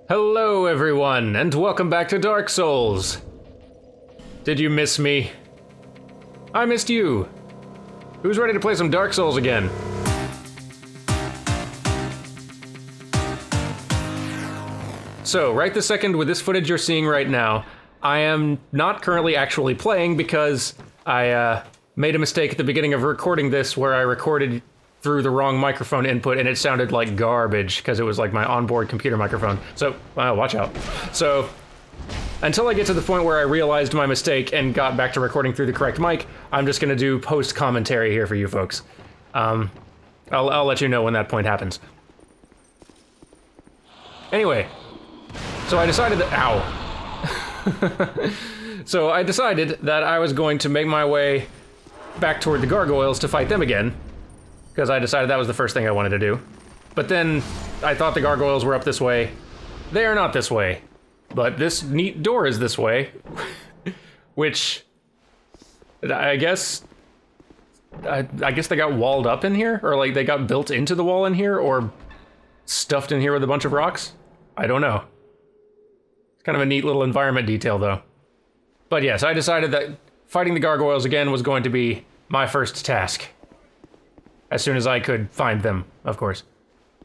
Hello everyone, and welcome back to Dark Souls. Did you miss me? I missed you. Who's ready to play some Dark Souls again? So, right this second, with this footage you're seeing right now, I am not currently actually playing because I made a mistake at the beginning of recording this where I recorded through the wrong microphone input and it sounded like garbage because it was like my onboard computer microphone. So, watch out. So, until I get to the point where I realized my mistake and got back to recording through the correct mic, I'm just gonna do post commentary here for you folks. I'll let you know when that point happens. Anyway, so I decided that, So I decided that I was going to make my way back toward the Gargoyles to fight them again, because I decided that was the first thing I wanted to do. But then I thought the Gargoyles were up this way. They are not this way, but this neat door is this way, which I guess they got walled up in here, or like they got built into the wall in here, or stuffed in here with a bunch of rocks. I don't know. It's kind of a neat little environment detail though. But yes, I decided that fighting the Gargoyles again was going to be my first task. As soon as I could find them, of course.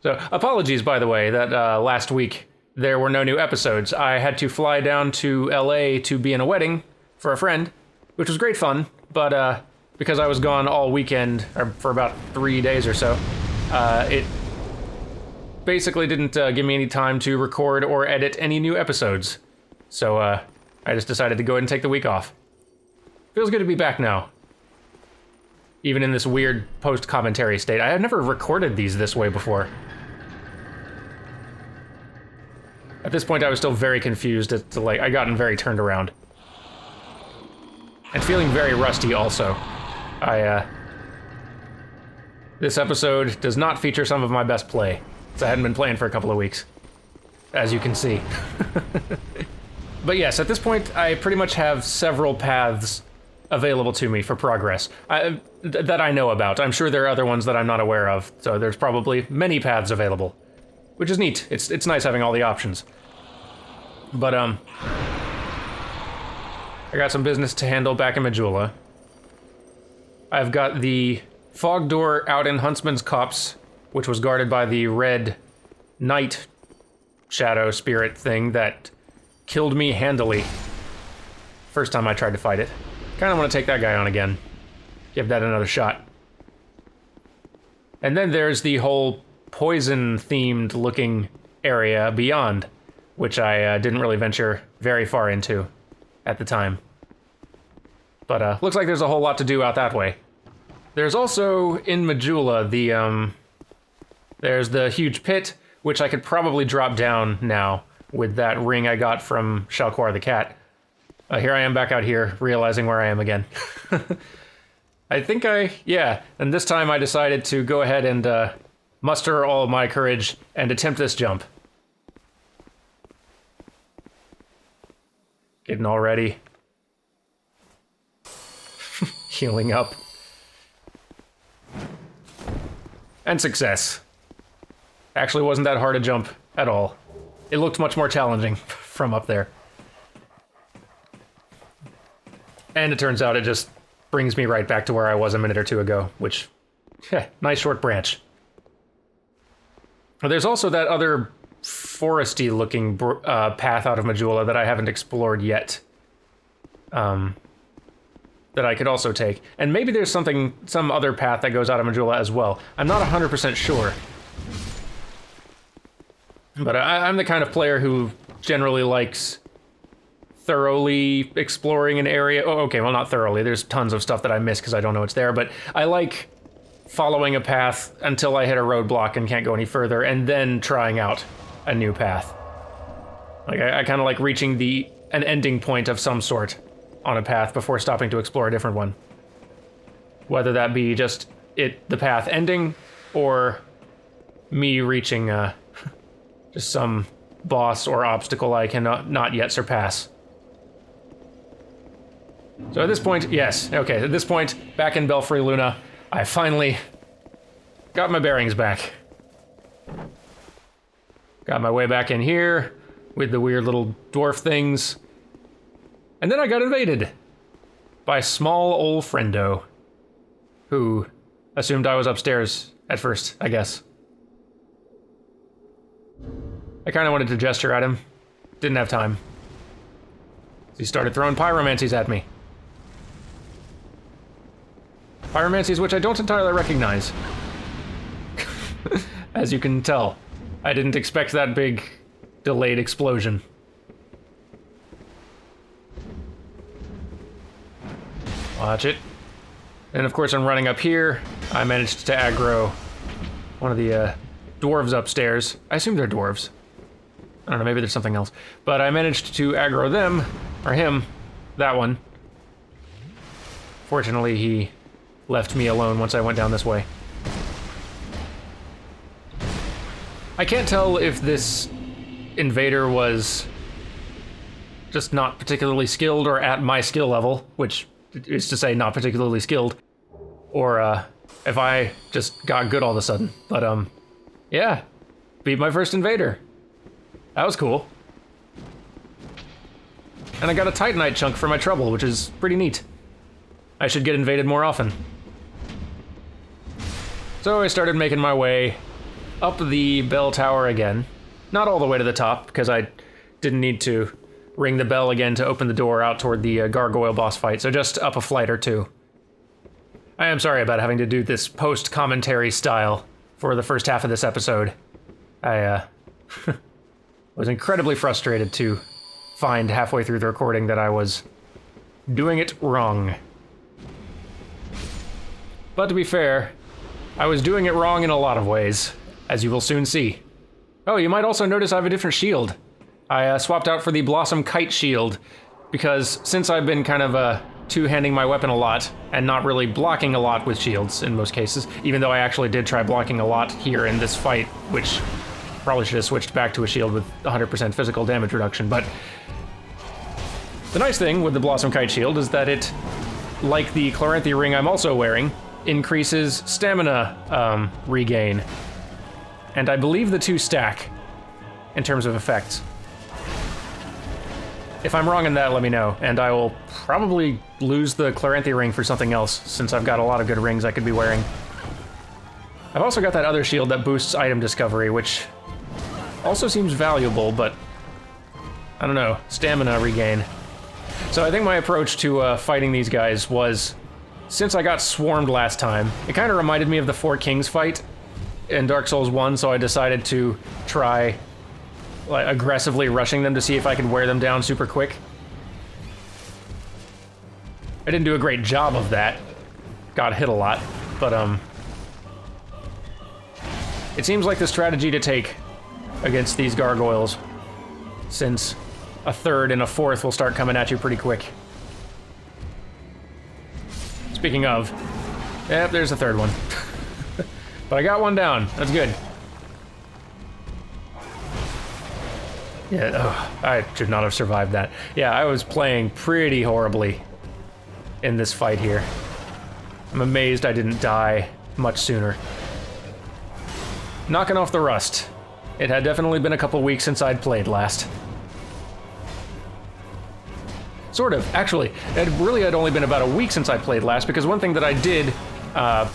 So, apologies, by the way, that last week there were no new episodes. I had to fly down to LA to be in a wedding for a friend, which was great fun, but because I was gone all weekend, or for about 3 days or so, it basically didn't give me any time to record or edit any new episodes. So, I just decided to go ahead and take the week off. Feels good to be back now. Even in this weird post-commentary state. I have never recorded these this way before. At this point, I was still very confused as to, like, I gotten very turned around. And feeling very rusty also. This episode does not feature some of my best play, so I hadn't been playing for a couple of weeks, as you can see. But yes, at this point, I pretty much have several paths available to me for progress that I know about. I'm sure there are other ones that I'm not aware of, so there's probably many paths available, which is neat. It's nice having all the options. But I got some business to handle back in Majmudar. I've got the fog door out in Huntsman's Copse, which was guarded by the red night shadow spirit thing that killed me handily first time I tried to fight it. Kind of want to take that guy on again. Give that another shot. And then there's the whole poison-themed looking area beyond, which I didn't really venture very far into at the time. But looks like there's a whole lot to do out that way. There's also, in Majmudar, there's the huge pit, which I could probably drop down now with that ring I got from Shalquar the cat. Here I am back out here, realizing where I am again. And this time I decided to go ahead and muster all my courage and attempt this jump. Getting all ready. Healing up. And success. Actually wasn't that hard a jump at all. It looked much more challenging from up there. And it turns out it just brings me right back to where I was a minute or two ago, which, nice short branch. There's also that other foresty-looking path out of Majmudar that I haven't explored yet, that I could also take. And maybe there's some other path that goes out of Majmudar as well. I'm not 100% sure. But I'm the kind of player who generally likes thoroughly exploring an area. Oh, okay, well, not thoroughly. There's tons of stuff that I miss because I don't know it's there, but I like following a path until I hit a roadblock and can't go any further, and then trying out a new path. Like, I kind of like reaching an ending point of some sort on a path before stopping to explore a different one. Whether that be just the path ending, or me reaching just some boss or obstacle I cannot not yet surpass. So at this point, yes, okay, at this point, back in Belfry, Luna, I finally got my bearings back. Got my way back in here, with the weird little dwarf things. And then I got invaded by small old friendo, who assumed I was upstairs at first, I guess. I kind of wanted to gesture at him. Didn't have time. He started throwing pyromancies at me. Pyromancies which I don't entirely recognize. As you can tell, I didn't expect that big, delayed explosion. Watch it. And of course I'm running up here. I managed to aggro one of the dwarves upstairs. I assume they're dwarves. I don't know, maybe there's something else. But I managed to aggro them, or him, that one. Fortunately, he left me alone once I went down this way. I can't tell if this invader was just not particularly skilled or at my skill level, which is to say not particularly skilled, or if I just got good all of a sudden. But yeah, beat my first invader. That was cool. And I got a Titanite chunk for my trouble, which is pretty neat. I should get invaded more often. So I started making my way up the bell tower again. Not all the way to the top, because I didn't need to ring the bell again to open the door out toward the gargoyle boss fight, so just up a flight or two. I am sorry about having to do this post-commentary style for the first half of this episode. I was incredibly frustrated to find halfway through the recording that I was doing it wrong. But to be fair, I was doing it wrong in a lot of ways, as you will soon see. Oh, you might also notice I have a different shield. I swapped out for the Blossom Kite shield, because since I've been kind of two-handing my weapon a lot, and not really blocking a lot with shields in most cases, even though I actually did try blocking a lot here in this fight, which probably should have switched back to a shield with 100% physical damage reduction, but the nice thing with the Blossom Kite shield is that it, like the Chloranthy ring I'm also wearing, increases stamina regain. And I believe the two stack in terms of effects. If I'm wrong in that, let me know, and I will probably lose the Chloranthy ring for something else, since I've got a lot of good rings I could be wearing. I've also got that other shield that boosts item discovery, which also seems valuable, but I don't know, stamina regain. So I think my approach to fighting these guys was, since I got swarmed last time, it kind of reminded me of the Four Kings fight in Dark Souls 1, so I decided to try aggressively rushing them to see if I could wear them down super quick. I didn't do a great job of that. Got hit a lot, but it seems like the strategy to take against these gargoyles, since a third and a fourth will start coming at you pretty quick. Speaking of, yep, there's a third one. But I got one down, that's good. Yeah, oh, I should not have survived that. Yeah, I was playing pretty horribly in this fight here. I'm amazed I didn't die much sooner. Knocking off the rust. It had definitely been a couple weeks since I'd played last. Sort of, actually. It really had only been about a week since I played last, because one thing that I did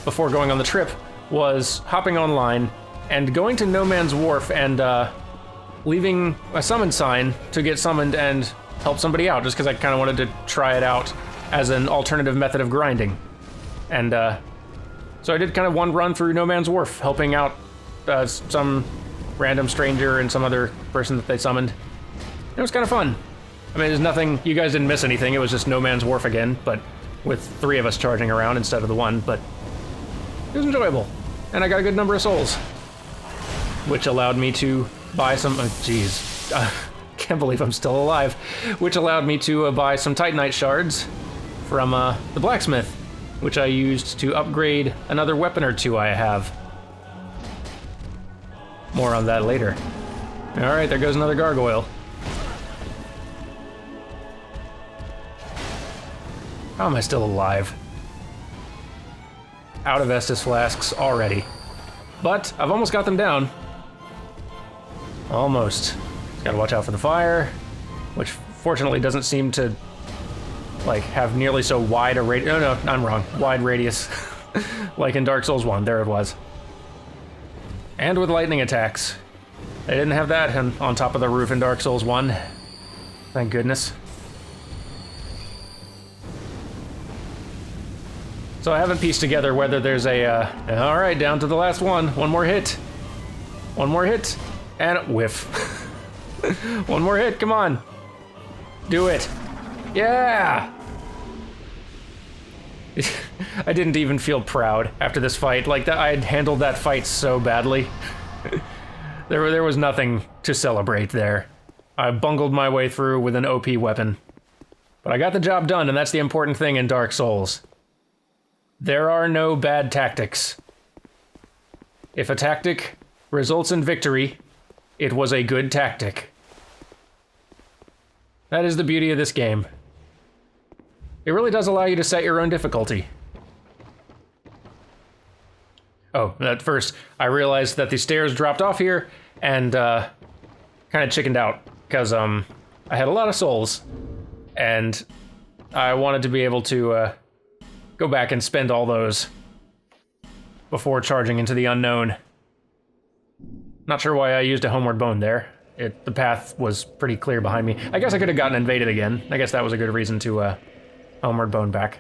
before going on the trip was hopping online and going to No Man's Wharf and leaving a summon sign to get summoned and help somebody out, just because I kind of wanted to try it out as an alternative method of grinding. And so I did kind of one run through No Man's Wharf, helping out some random stranger and some other person that they summoned. It was kind of fun. I mean, there's nothing, you guys didn't miss anything, it was just No Man's Wharf again, but with 3 of us charging around instead of the 1, but it was enjoyable. And I got a good number of souls, which allowed me to buy some, can't believe I'm still alive, which allowed me to buy some Titanite shards from the blacksmith, which I used to upgrade another weapon or 2 I have. More on that later. Alright, there goes another gargoyle. How am I still alive? Out of Estus flasks already. But I've almost got them down. Almost. Gotta watch out for the fire, which fortunately doesn't seem to, like, have nearly so wide a radius. Oh no, I'm wrong. Wide radius. Like in Dark Souls 1, there it was. And with lightning attacks. They didn't have that on top of the roof in Dark Souls 1. Thank goodness. So I haven't pieced together whether there's a, alright, down to the last one. One more hit. One more hit. And whiff. One more hit, come on. Do it. Yeah! I didn't even feel proud after this fight. Like, that, I had handled that fight so badly. There was nothing to celebrate there. I bungled my way through with an OP weapon. But I got the job done, and that's the important thing in Dark Souls. There are no bad tactics. If a tactic results in victory, it was a good tactic. That is the beauty of this game. It really does allow you to set your own difficulty. Oh, at first, I realized that the stairs dropped off here, and kind of chickened out, because I had a lot of souls, and I wanted to be able to go back and spend all those before charging into the unknown. Not sure why I used a homeward bone there. The path was pretty clear behind me. I guess I could have gotten invaded again. I guess that was a good reason to homeward bone back.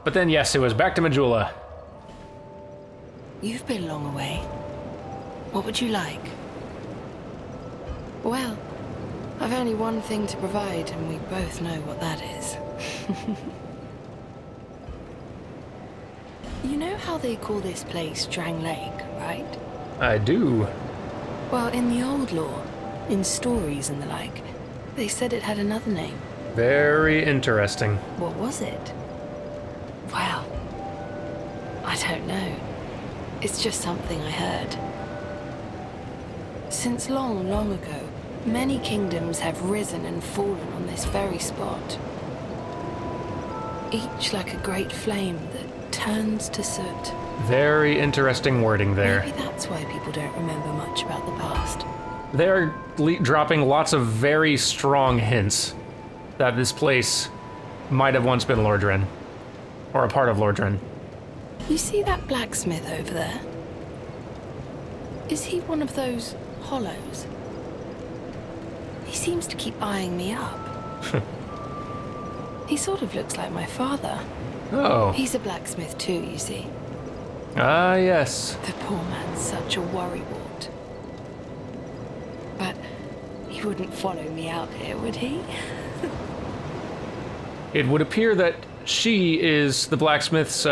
But then, yes, it was back to Majula. You've been long away. What would you like? Well, I've only one thing to provide, and we both know what that is. You know how they call this place Drang Lake, right? I do. Well, in the old lore, in stories and the like, they said it had another name. Very interesting. What was it? Well, I don't know. It's just something I heard. Since long, long ago, many kingdoms have risen and fallen on this very spot. Each like a great flame that turns to soot. Very interesting wording there. Maybe that's why people don't remember much about the past. They're dropping lots of very strong hints that this place might have once been Lordran. Or a part of Lordran. You see that blacksmith over there? Is he one of those hollows? He seems to keep eyeing me up. He sort of looks like my father. Oh. He's a blacksmith too, you see. Ah, yes. The poor man's such a worrywart. But he wouldn't follow me out here, would he? It would appear that she is the blacksmith's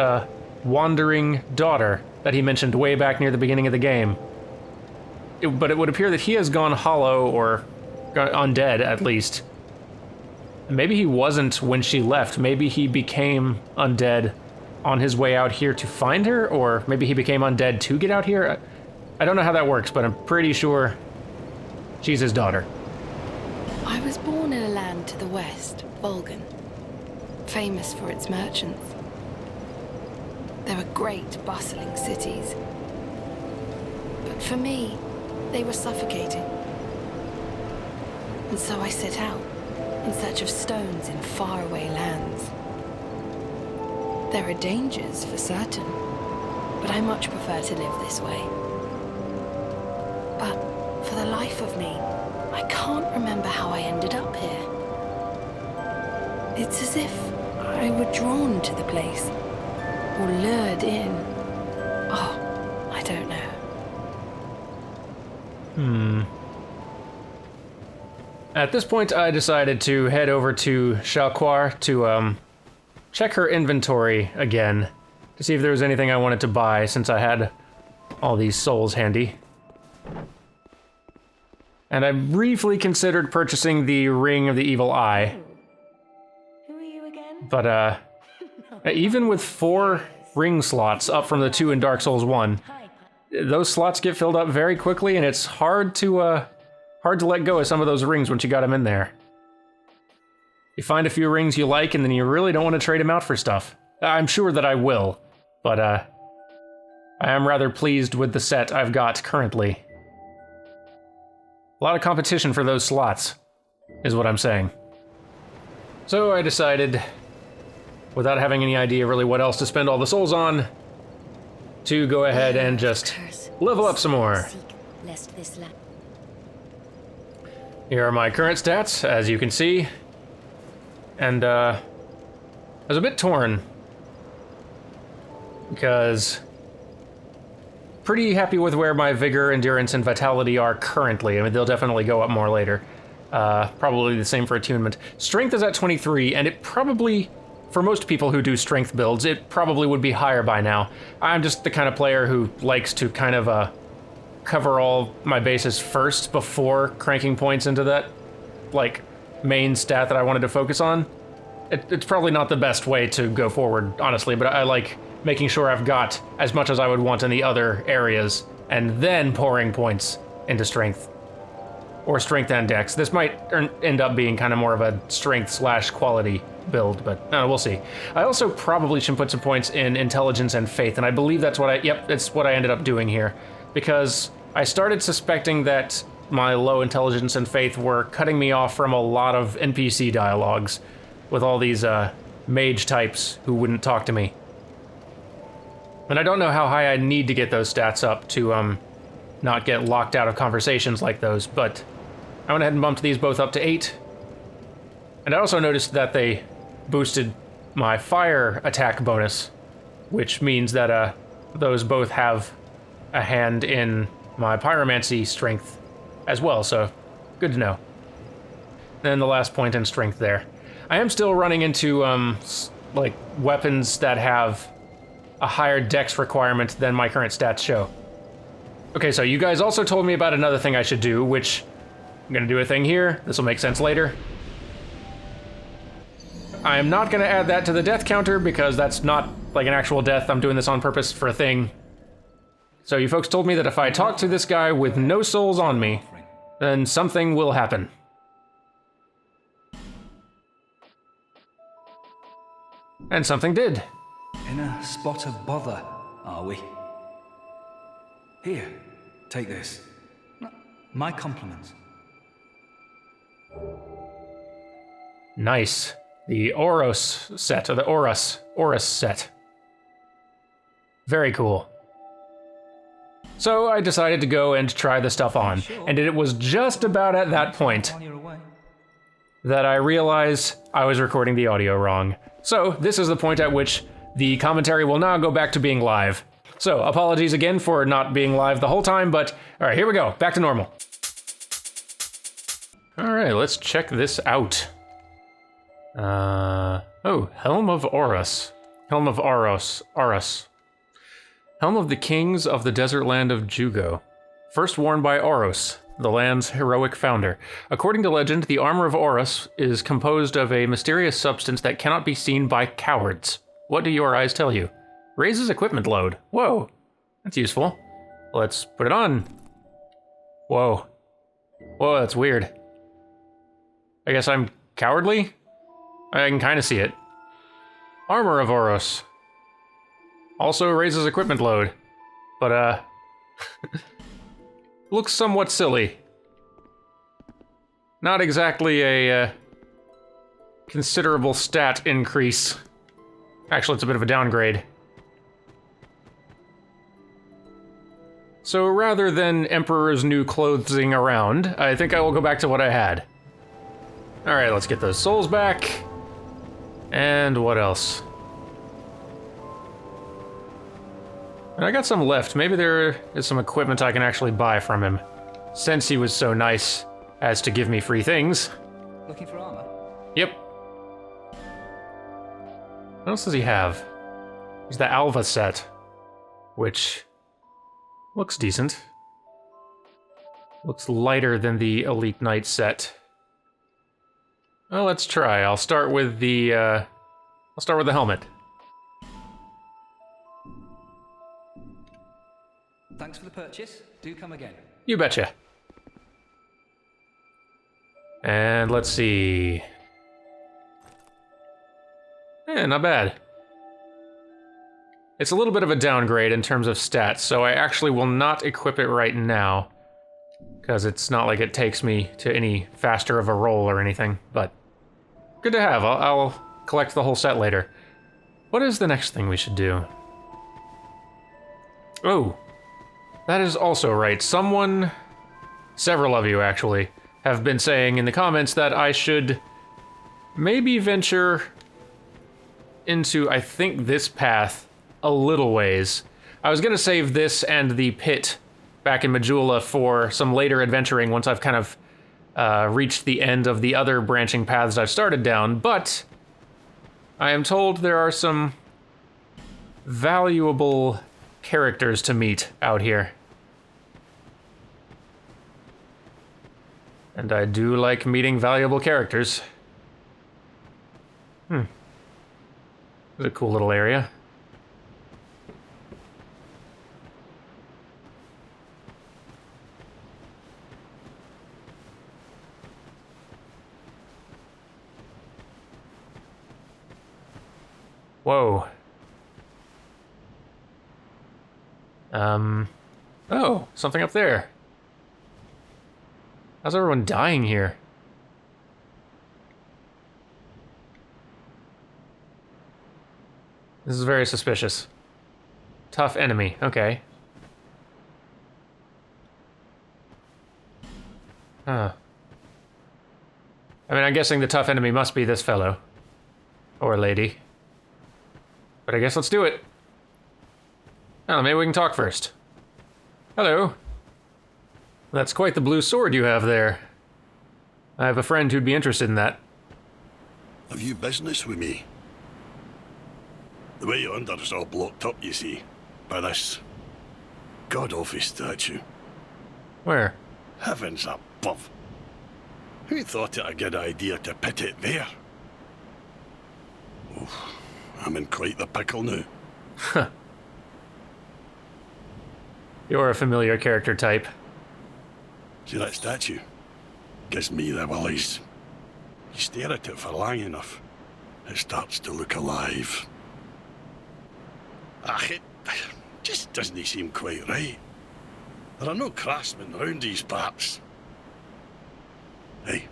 wandering daughter that he mentioned way back near the beginning of the game. But it would appear that he has gone hollow, or undead at least. Maybe he wasn't when she left. Maybe he became undead on his way out here to find her, or maybe he became undead to get out here. I don't know how that works, but I'm pretty sure she's his daughter. I was born in a land to the west, Volgan, famous for its merchants. There were great, bustling cities. But for me, they were suffocating. And so I set out in search of stones in faraway lands. There are dangers, for certain, but I much prefer to live this way. But for the life of me, I can't remember how I ended up here. It's as if I were drawn to the place, or lured in. Oh, I don't know. At this point, I decided to head over to Shalquar to check her inventory again to see if there was anything I wanted to buy, since I had all these souls handy. And I briefly considered purchasing the Ring of the Evil Eye. Who are you again? But even with 4 ring slots up from the 2 in Dark Souls 1, those slots get filled up very quickly, and it's hard to let go of some of those rings once you got them in there. You find a few rings you like, and then you really don't want to trade them out for stuff. I'm sure that I will, but I am rather pleased with the set I've got currently. A lot of competition for those slots, is what I'm saying. So I decided, without having any idea really what else to spend all the souls on, to go ahead and just level up some more. Here are my current stats, as you can see. And I was a bit torn, because pretty happy with where my vigor, endurance, and vitality are currently. I mean, they'll definitely go up more later. Probably the same for attunement. Strength is at 23, and it probably, for most people who do strength builds, it probably would be higher by now. I'm just the kind of player who likes to kind of cover all my bases first before cranking points into that, like, main stat that I wanted to focus on. It's probably not the best way to go forward, honestly, but I like making sure I've got as much as I would want in the other areas, and then pouring points into strength. Or strength and dex. This might end up being kind of more of a strength/quality build, but we'll see. I also probably should put some points in intelligence and faith, and I believe that's what that's what I ended up doing here. Because I started suspecting that my low intelligence and faith were cutting me off from a lot of NPC dialogues with all these mage types who wouldn't talk to me. And I don't know how high I need to get those stats up to not get locked out of conversations like those, but I went ahead and bumped these both up to 8. And I also noticed that they boosted my fire attack bonus, which means that those both have a hand in my pyromancy strength as well, so good to know. Then the last point in strength there. I am still running into like weapons that have a higher dex requirement than my current stats show. Okay, so you guys also told me about another thing I should do, which I'm gonna do a thing here. This will make sense later. I am not gonna add that to the death counter because that's not like an actual death. I'm doing this on purpose for a thing. So you folks told me that if I talk to this guy with no souls on me, then something will happen. And something did. In a spot of bother, are we? Here, take this. My compliments. Nice. The Oros set, or the Oros set. Very cool. So I decided to go and try the stuff on, and it was just about at that point that I realized I was recording the audio wrong. So this is the point at which the commentary will now go back to being live. So apologies again for not being live the whole time, but all right, here we go, back to normal. All right, let's check this out. Oh, Helm of Oros. Helm of Oros. Helm of the Kings of the Desert Land of Jugo. First worn by Oros, the land's heroic founder. According to legend, the armor of Oros is composed of a mysterious substance that cannot be seen by cowards. What do your eyes tell you? Raises equipment load. Whoa, that's useful. Let's put it on. Whoa. Whoa, that's weird. I guess I'm cowardly? I can kind of see it. Armor of Oros. Also raises equipment load. But, looks somewhat silly. Not exactly a, considerable stat increase. Actually, it's a bit of a downgrade. So rather than Emperor's new clothing around, I think I will go back to what I had. Alright, let's get those souls back. And what else? And I got some left. Maybe there is some equipment I can actually buy from him, since he was so nice as to give me free things. Looking for armor? Yep. What else does he have? He's the Alva set, which looks decent. Looks lighter than the Elite Knight set. Well, let's try. I'll start with the helmet. Thanks for the purchase. Do come again. You betcha. And let's see. Not bad. It's a little bit of a downgrade in terms of stats, so I actually will not equip it right now. because it's not like it takes me to any faster of a roll or anything, but good to have. I'll collect the whole set later. What is the next thing we should do? Oh, that is also right. Several of you actually, have been saying in the comments that I should maybe venture into, I think, this path a little ways. I was gonna save this and the pit back in Majula for some later adventuring once I've kind of reached the end of the other branching paths I've started down, but I am told there are some valuable characters to meet out here. And I do like meeting valuable characters. It's a cool little area. Whoa. Oh, something up there. How's everyone dying here? This is very suspicious. Tough enemy, okay. Huh. I mean, I'm guessing the tough enemy must be this fellow. Or lady. But I guess let's do it. Oh, maybe we can talk first. Hello. That's quite the blue sword you have there. I have a friend who'd be interested in that. Have you business with me? The way yonder is all blocked up, you see, by this god-awful statue. Where? Heavens above. Who thought it a good idea to put it there? Oof, I'm in quite the pickle now. Huh. You're a familiar character type. See that statue? Gives me the willies. You stare at it for long enough, it starts to look alive. It just doesn't seem quite right. There are no craftsmen round these parts. Hey,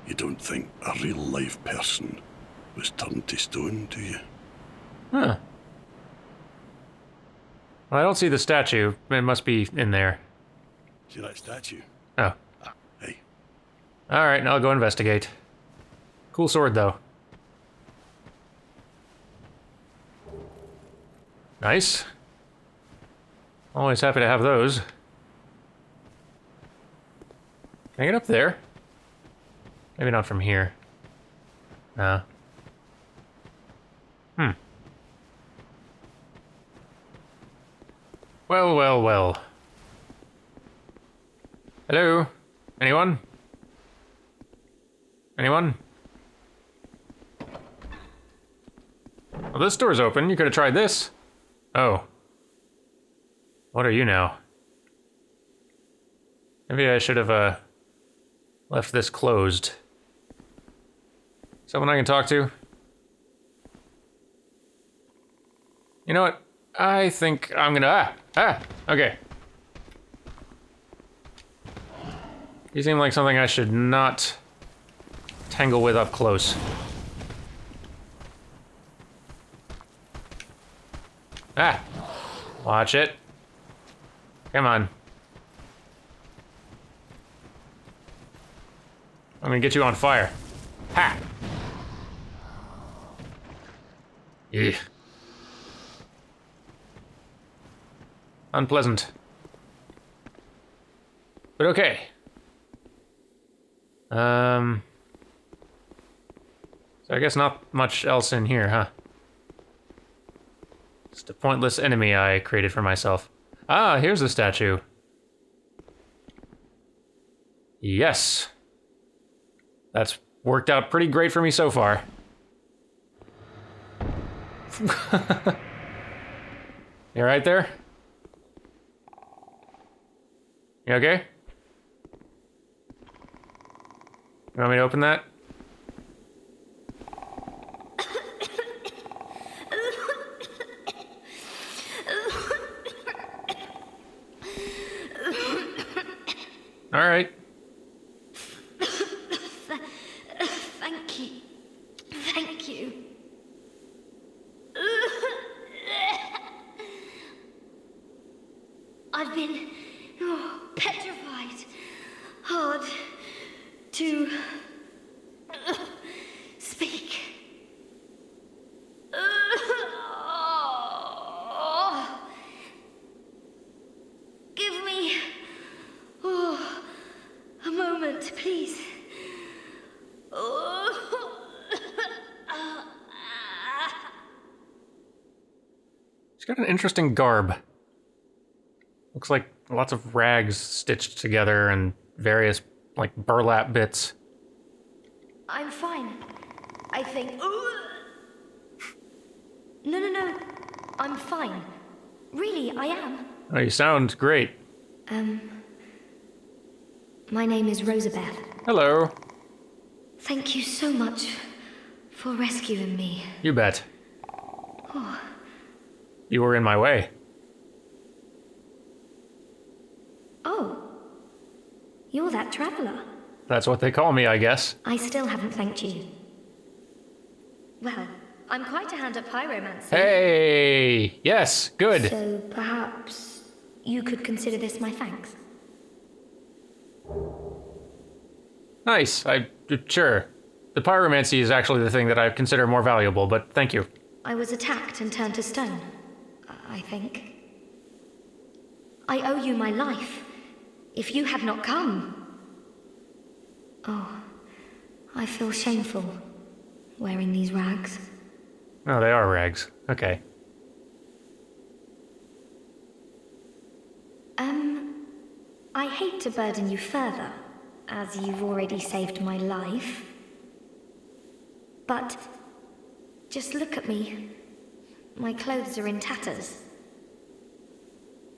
you don't think a real-life person was turned to stone, do you? Huh. Well, I don't see the statue. It must be in there. See that statue? Oh. Hey. Alright, now I'll go investigate. Cool sword, though. Nice. Always happy to have those. Can I get up there? Maybe not from here. Nah. Well, well, well. Hello? Anyone? Anyone? Well, this door's open. You could have tried this. Oh. What are you now? Maybe I should have, left this closed. Someone I can talk to? You know what? I think I'm gonna... okay. You seem like something I should not tangle with up close. Watch it. Come on. I'm gonna get you on fire. Ha! Yeah. Unpleasant. But okay. So I guess not much else in here, huh? Just a pointless enemy I created for myself. Ah, here's the statue. Yes. That's worked out pretty great for me so far. You right there? You okay? You want me to open that? I've been petrified. Hard to speak. Give me a moment, please. She's got an interesting garb. Looks like lots of rags stitched together and various, like, burlap bits. I'm fine. I think. No. I'm fine. Really, I am. Oh, you sound great. My name is Rosabeth. Hello. Thank you so much for rescuing me. You bet. You were in my way. Oh. You're that traveler. That's what they call me, I guess. I still haven't thanked you. Well, I'm quite a hand at pyromancy. Hey! Yes, good. So perhaps you could consider this my thanks. Nice. Sure. The pyromancy is actually the thing that I consider more valuable, but thank you. I was attacked and turned to stone, I think. I owe you my life. If you had not come... Oh, I feel shameful wearing these rags. Oh, they are rags. Okay. I hate to burden you further, as you've already saved my life. But just look at me. My clothes are in tatters.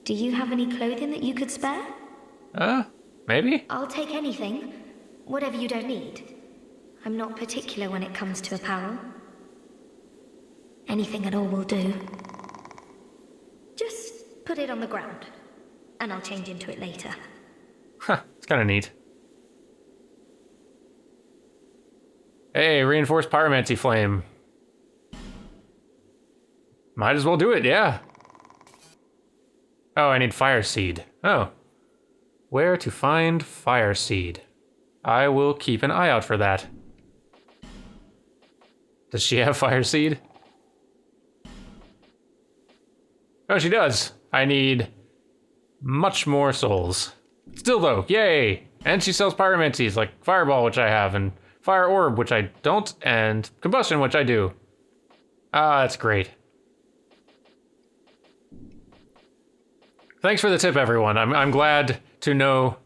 Do you have any clothing that you could spare? Maybe? I'll take anything. Whatever you don't need. I'm not particular when it comes to apparel. Anything at all will do. Just put it on the ground, and I'll change into it later. Huh, it's kind of neat. Hey, reinforced pyromancy flame. Might as well do it, yeah. Oh, I need fire seed. Oh. Where to find fire seed? I will keep an eye out for that. Does she have fire seed? Oh, she does. I need much more souls. Still though, yay! And she sells pyromancies like Fireball, which I have, and Fire Orb, which I don't, and Combustion, which I do. Ah, that's great. Thanks for the tip, everyone. I'm glad to know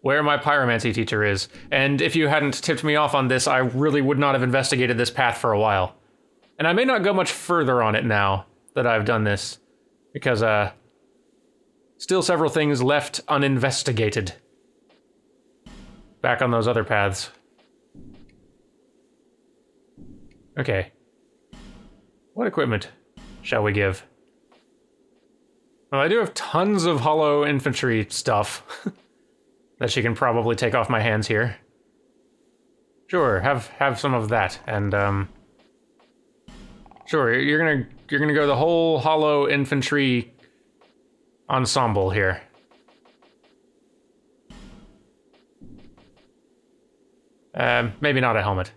where my pyromancy teacher is. And if you hadn't tipped me off on this, I really would not have investigated this path for a while. And I may not go much further on it now that I've done this, because still several things left uninvestigated. Back on those other paths. Okay. What equipment shall we give? Well, I do have tons of hollow infantry stuff that she can probably take off my hands here. Sure, have some of that, and sure, you're gonna go the whole hollow infantry ensemble here. Maybe not a helmet.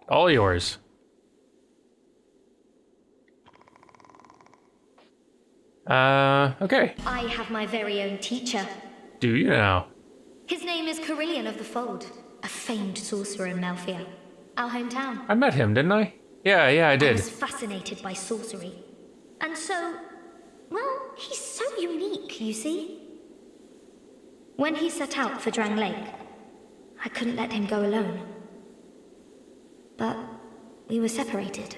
All yours. Okay. I have my very own teacher. Do you now? His name is Carillion of the Fold, a famed sorcerer in Melfia, our hometown. I met him, didn't I? Yeah, I I did. was fascinated by sorcery. And so, well, he's so unique, you see. When he set out for Drang Lake, I couldn't let him go alone. But we were separated.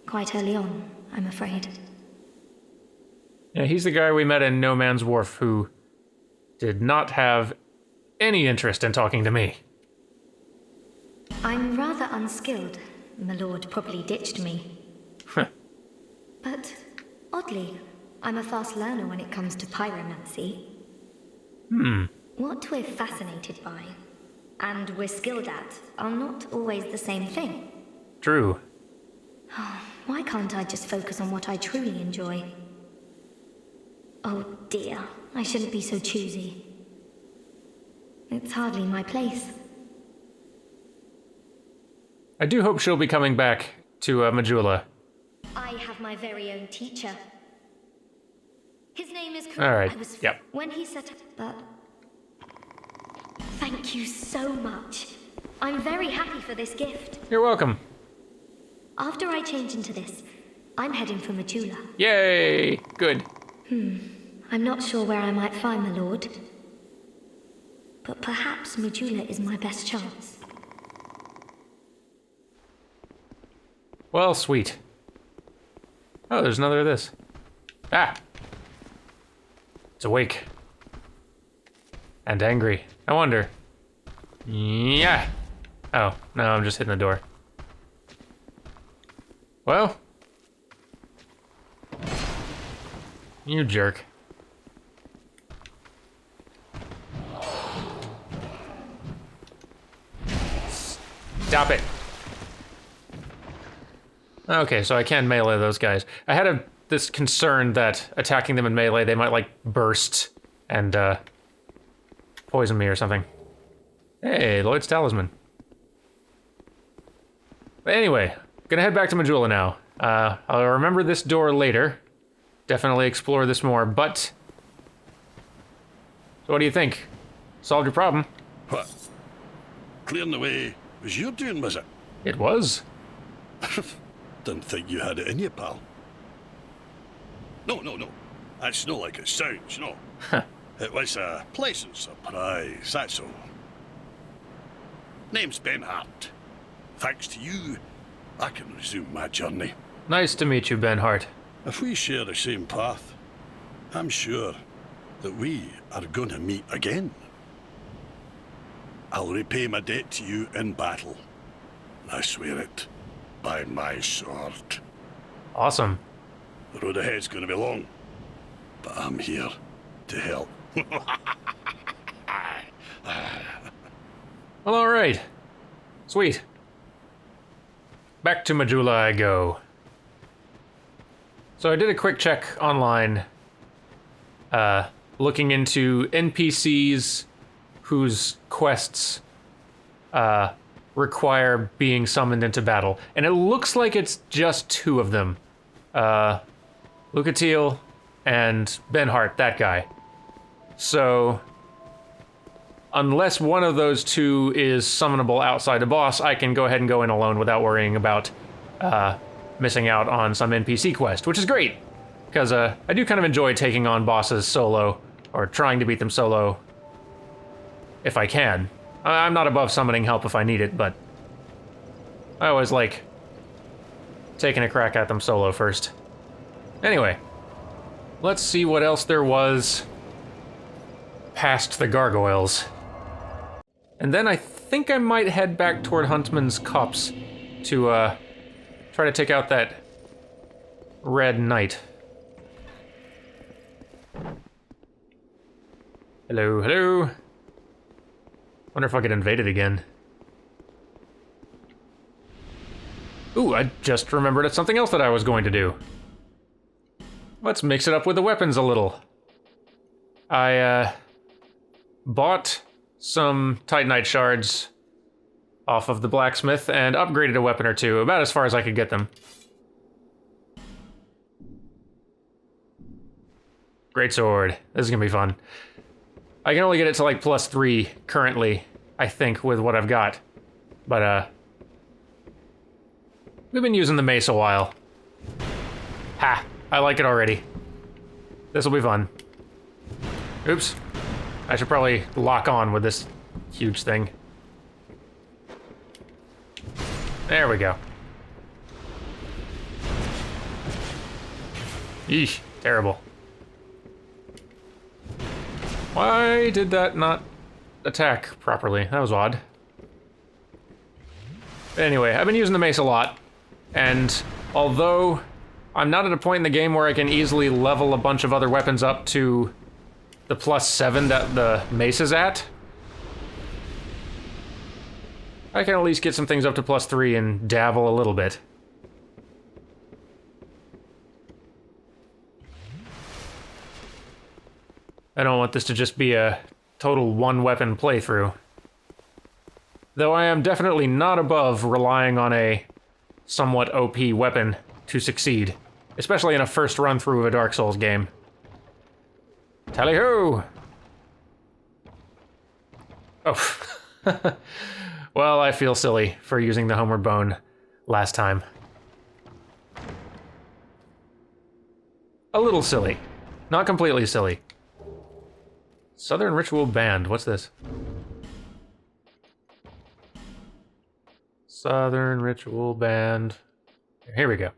Quite early on, I'm afraid. Yeah, he's the guy we met in No Man's Wharf who did not have any interest in talking to me. I'm rather unskilled. My lord probably ditched me. But, oddly, I'm a fast learner when it comes to pyromancy. What we're fascinated by, and we're skilled at, are not always the same thing. True. Why can't I just focus on what I truly enjoy? Oh dear, I shouldn't be so choosy. It's hardly my place. I do hope she'll be coming back to Majula. I have my very own teacher. His name is Kunal. All right, yep. When he set up that... Thank you so much. I'm very happy for this gift. You're welcome. After I change into this, I'm heading for Majula. Yay! Good. I'm not sure where I might find the Lord. But perhaps Majula is my best chance. Well, sweet. Oh, there's another of this. Ah! It's awake. And angry. I wonder. Yeah! Oh, no, I'm just hitting the door. Well. You jerk. Stop it. Okay, so I can melee those guys. I had this concern that attacking them in melee, they might, like, burst and, poison me or something. Hey, Lloyd's Talisman. But anyway, gonna head back to Majula now. I'll remember this door later. Definitely explore this more, but... So what do you think? Solved your problem? What? Clearing the way was your doing, was it? It was. Didn't think you had it in you, pal. No. That's not like it sounds, no. It was a pleasant surprise, that's all. Name's Benhart. Thanks to you, I can resume my journey. Nice to meet you, Benhart. If we share the same path, I'm sure that we are going to meet again. I'll repay my debt to you in battle. I swear it, by my sword. Awesome. The road ahead's going to be long, but I'm here to help. Well, alright. Sweet. Back to Majula I go. So I did a quick check online, looking into NPCs whose quests require being summoned into battle. And it looks like it's just 2 of them. Luhta and Benhart, that guy. So, unless one of those 2 is summonable outside the boss, I can go ahead and go in alone without worrying about missing out on some NPC quest, which is great, because I do kind of enjoy taking on bosses solo, or trying to beat them solo, if I can. I'm not above summoning help if I need it, but I always like taking a crack at them solo first. Anyway, let's see what else there was past the Gargoyles. And then I think I might head back toward Huntsman's Copse to try to take out that Red Knight. Hello, hello. Wonder if I'll get invaded again. Ooh, I just remembered it's something else that I was going to do. Let's mix it up with the weapons a little. I bought some Titanite shards off of the blacksmith and upgraded a weapon or 2, about as far as I could get them. Great sword. This is gonna be fun. I can only get it to like +3 currently, I think, with what I've got. But we've been using the mace a while. Ha! I like it already. This will be fun. Oops. I should probably lock on with this huge thing. There we go. Eesh, terrible. Why did that not attack properly? That was odd. But anyway, I've been using the mace a lot, and although I'm not at a point in the game where I can easily level a bunch of other weapons up to the +7 that the mace is at, I can at least get some things up to +3 and dabble a little bit. I don't want this to just be a total one-weapon playthrough. Though I am definitely not above relying on a somewhat OP weapon to succeed, especially in a first run-through of a Dark Souls game. Tally-ho! Oh. Well, I feel silly for using the Homeward Bone last time. A little silly. Not completely silly. Southern Ritual Band. What's this? Southern Ritual Band. Here we go.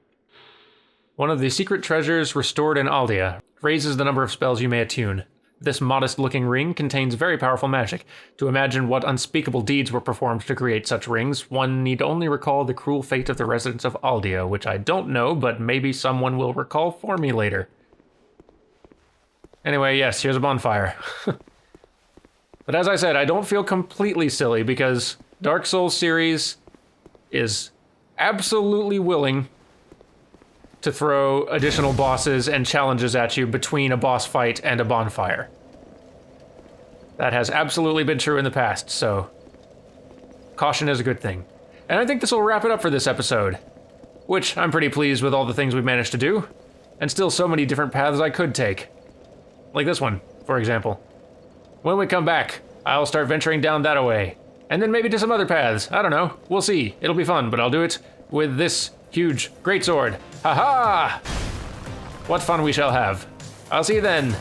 One of the secret treasures restored in Aldea raises the number of spells you may attune. This modest-looking ring contains very powerful magic. To imagine what unspeakable deeds were performed to create such rings, one need only recall the cruel fate of the residents of Aldea, which I don't know, but maybe someone will recall for me later. Anyway, yes, here's a bonfire. But as I said, I don't feel completely silly because Dark Souls series is absolutely willing to throw additional bosses and challenges at you between a boss fight and a bonfire. That has absolutely been true in the past, so caution is a good thing. And I think this will wrap it up for this episode, which I'm pretty pleased with all the things we've managed to do, and still so many different paths I could take. Like this one, for example. When we come back, I'll start venturing down that way, and then maybe to some other paths. I don't know, we'll see. It'll be fun, but I'll do it with this huge greatsword. Ha-ha! What fun we shall have. I'll see you then.